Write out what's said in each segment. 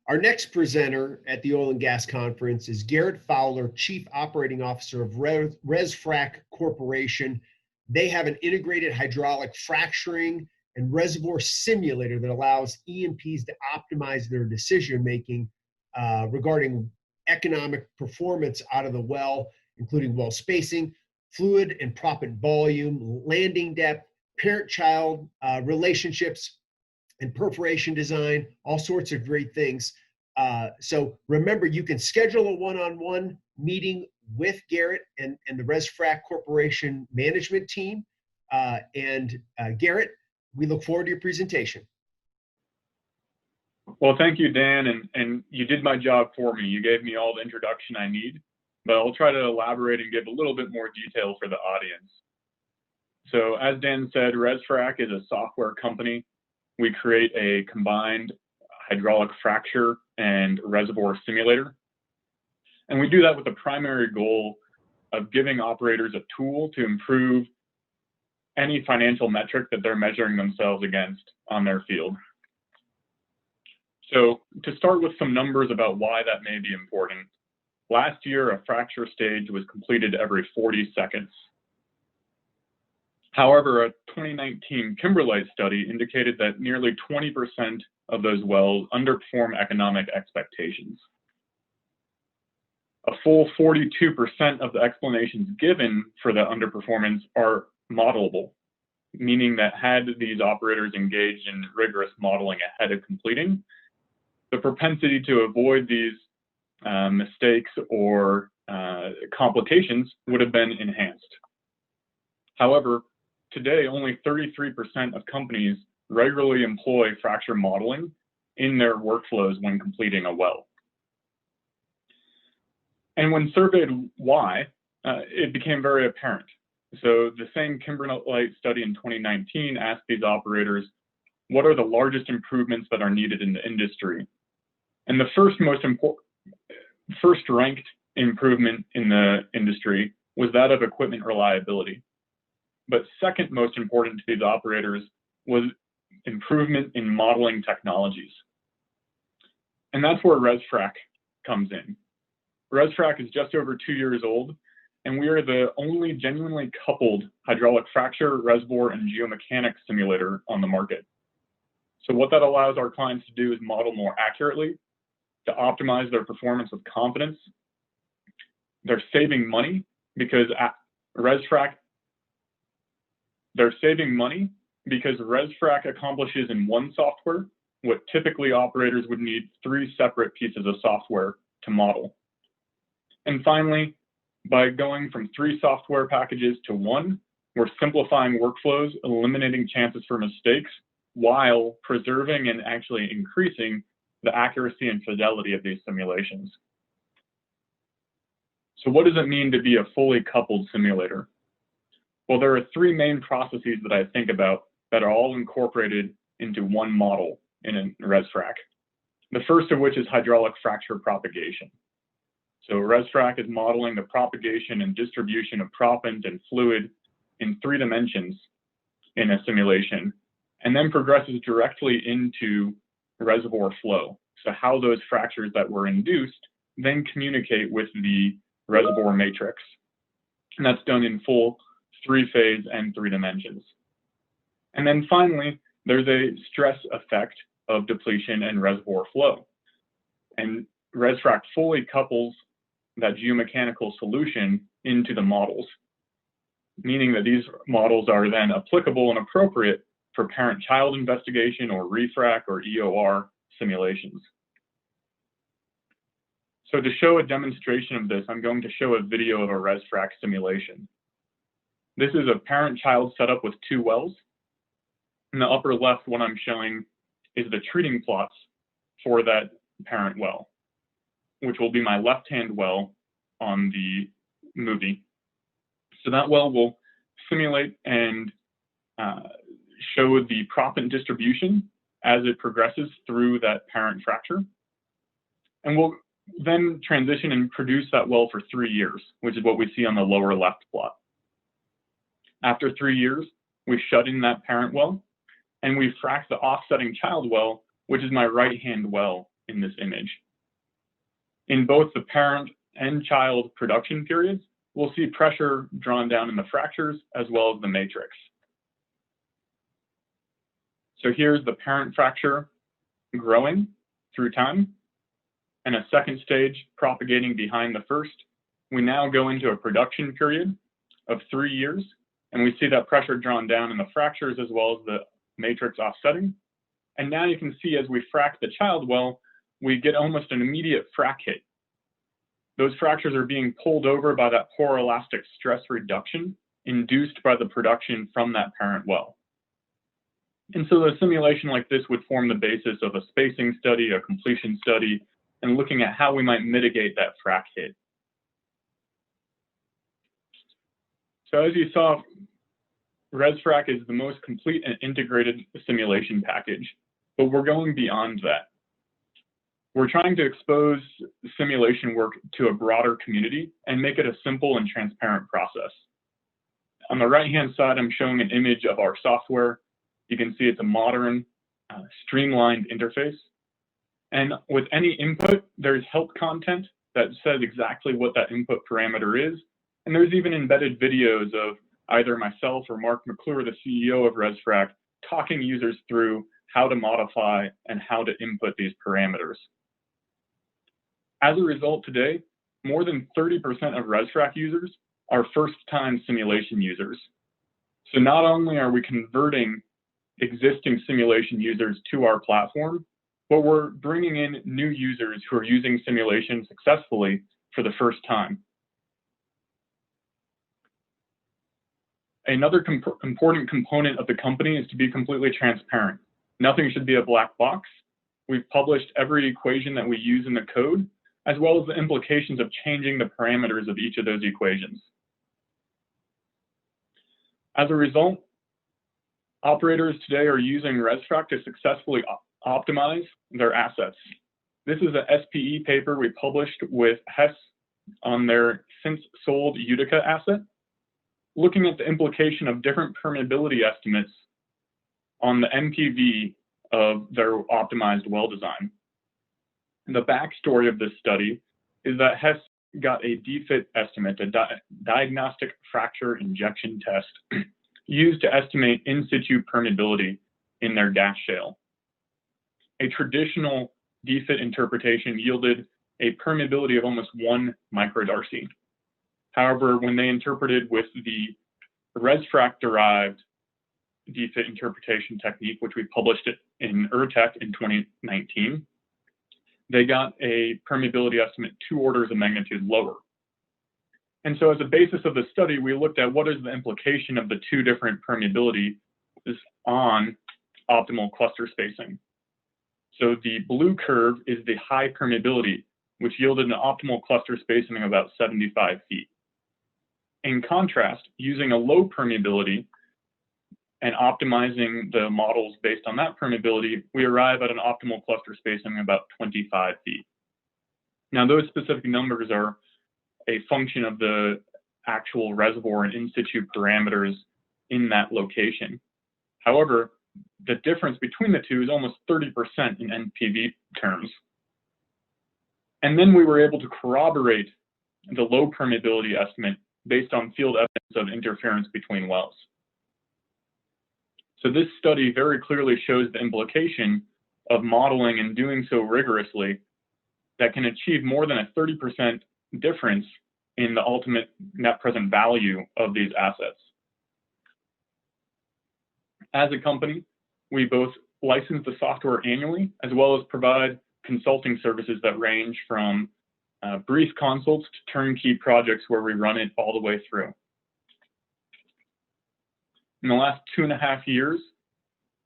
Our next presenter at the Oil and Gas Conference is Garrett Fowler, Chief Operating Officer of ResFrac Corporation. They have an integrated hydraulic fracturing and reservoir simulator that allows E&Ps to optimize their decision-making regarding economic performance out of the well, including well spacing, fluid and proppant volume, landing depth, parent-child relationships, and perforation design, all sorts of great things. So remember, you can schedule a one-on-one meeting with Garrett and the ResFrac Corporation management team. Garrett, we look forward to your presentation. Well, thank you, Dan, and you did my job for me. You gave me all the introduction I need, but I'll try to elaborate and give a little bit more detail for the audience. So as Dan said, ResFrac is a software company. We create a combined hydraulic fracture and reservoir simulator. And we do that with the primary goal of giving operators a tool to improve any financial metric that they're measuring themselves against on their field. So to start with some numbers about why that may be important, last year a fracture stage was completed every 40 seconds. However, a 2019 Kimberlite study indicated that nearly 20% of those wells underperform economic expectations. A full 42% of the explanations given for the underperformance are modelable, meaning that had these operators engaged in rigorous modeling ahead of completing, the propensity to avoid these mistakes or complications would have been enhanced. However, today, only 33% of companies regularly employ fracture modeling in their workflows when completing a well. And when surveyed why, it became very apparent. So the same Kimberlite study in 2019 asked these operators, what are the largest improvements that are needed in the industry? And the first ranked improvement in the industry was that of equipment reliability. But second most important to these operators was improvement in modeling technologies. And that's where ResFrac comes in. ResFrac is just over 2 years old, and we are the only genuinely coupled hydraulic fracture, reservoir, and geomechanics simulator on the market. So what that allows our clients to do is model more accurately, to optimize their performance with confidence. They're saving money because ResFrac accomplishes in one software what typically operators would need 3 separate pieces of software to model. And finally, by going from 3 software packages to 1, we're simplifying workflows, eliminating chances for mistakes, while preserving and actually increasing the accuracy and fidelity of these simulations. So what does it mean to be a fully coupled simulator? Well, there are 3 main processes that I think about that are all incorporated into one model in a ResFrac. The first of which is hydraulic fracture propagation. So ResFrac is modeling the propagation and distribution of proppant and fluid in 3 dimensions in a simulation, and then progresses directly into reservoir flow. So how those fractures that were induced then communicate with the reservoir matrix. And that's done in full 3-phase and 3 dimensions. And then finally, there's a stress effect of depletion and reservoir flow. And ResFrac fully couples that geomechanical solution into the models, meaning that these models are then applicable and appropriate for parent-child investigation or ResFrac or EOR simulations. So to show a demonstration of this, I'm going to show a video of a ResFrac simulation. This is a parent-child setup with 2 wells. In the upper left, what I'm showing is the treating plots for that parent well, which will be my left-hand well on the movie. So that well will simulate and show the proppant distribution as it progresses through that parent fracture. And we'll then transition and produce that well for 3 years, which is what we see on the lower left plot. After 3 years, we shut in that parent well, and we frac the offsetting child well, which is my right-hand well in this image. In both the parent and child production periods, we'll see pressure drawn down in the fractures as well as the matrix. So here's the parent fracture growing through time, and a second stage propagating behind the first. We now go into a production period of 3 years, and we see that pressure drawn down in the fractures as well as the matrix offsetting. And now you can see as we frac the child well, we get almost an immediate frac hit. Those fractures are being pulled over by that poroelastic stress reduction induced by the production from that parent well. And so a simulation like this would form the basis of a spacing study, a completion study, and looking at how we might mitigate that frac hit. So as you saw, ResFrac is the most complete and integrated simulation package, but we're going beyond that. We're trying to expose simulation work to a broader community and make it a simple and transparent process. On the right-hand side, I'm showing an image of our software. You can see it's a modern, streamlined interface. And with any input, there's help content that says exactly what that input parameter is. And there's even embedded videos of either myself or Mark McClure, the CEO of ResFrac, talking users through how to modify and how to input these parameters. As a result, today, more than 30% of ResFrac users are first-time simulation users. So not only are we converting existing simulation users to our platform, but we're bringing in new users who are using simulation successfully for the first time. Another important component of the company is to be completely transparent. Nothing should be a black box. We've published every equation that we use in the code, as well as the implications of changing the parameters of each of those equations. As a result, operators today are using ResFrac to successfully optimize their assets. This is a SPE paper we published with Hess on their since sold Utica asset, looking at the implication of different permeability estimates on the MPV of their optimized well design. The backstory of this study is that Hess got a DFIT estimate, a diagnostic fracture injection test, used to estimate in situ permeability in their gas shale. A traditional DFIT interpretation yielded a permeability of almost 1 microdarcy. However, when they interpreted with the ResFrac-derived DFIT interpretation technique, which we published it in ERTEC in 2019, they got a permeability estimate 2 orders of magnitude lower. And so as a basis of the study, we looked at what is the implication of the 2 different permeabilities on optimal cluster spacing. So the blue curve is the high permeability, which yielded an optimal cluster spacing of about 75 feet. In contrast, using a low permeability and optimizing the models based on that permeability, we arrive at an optimal cluster spacing of about 25 feet. Now, those specific numbers are a function of the actual reservoir and in situ parameters in that location. However, the difference between the two is almost 30% in NPV terms. And then we were able to corroborate the low permeability estimate based on field evidence of interference between wells. So this study very clearly shows the implication of modeling and doing so rigorously that can achieve more than a 30% difference in the ultimate net present value of these assets. As a company, we both license the software annually, as well as provide consulting services that range from brief consults to turnkey projects where we run it all the way through. In the last 2.5 years,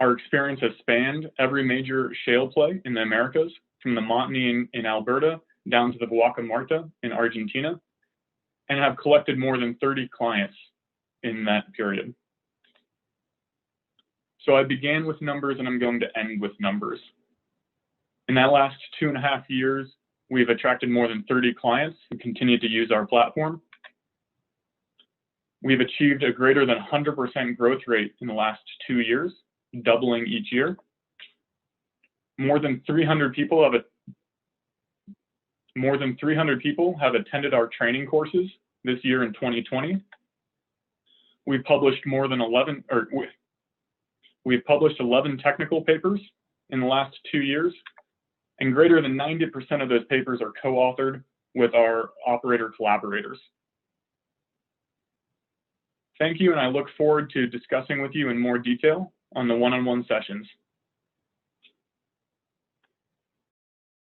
our experience has spanned every major shale play in the Americas, from the Montney in Alberta down to the Vaca Muerta in Argentina, and have collected more than 30 clients in that period. So I began with numbers and I'm going to end with numbers. In that last 2.5 years, we've attracted more than 30 clients who continue to use our platform. We've achieved a greater than 100% growth rate in the last 2 years, doubling each year. More than 300 people have More than 300 people have attended our training courses this year in 2020. We've published 11 technical papers in the last 2 years, and greater than 90% of those papers are co-authored with our operator collaborators. Thank you, and I look forward to discussing with you in more detail on the one-on-one sessions.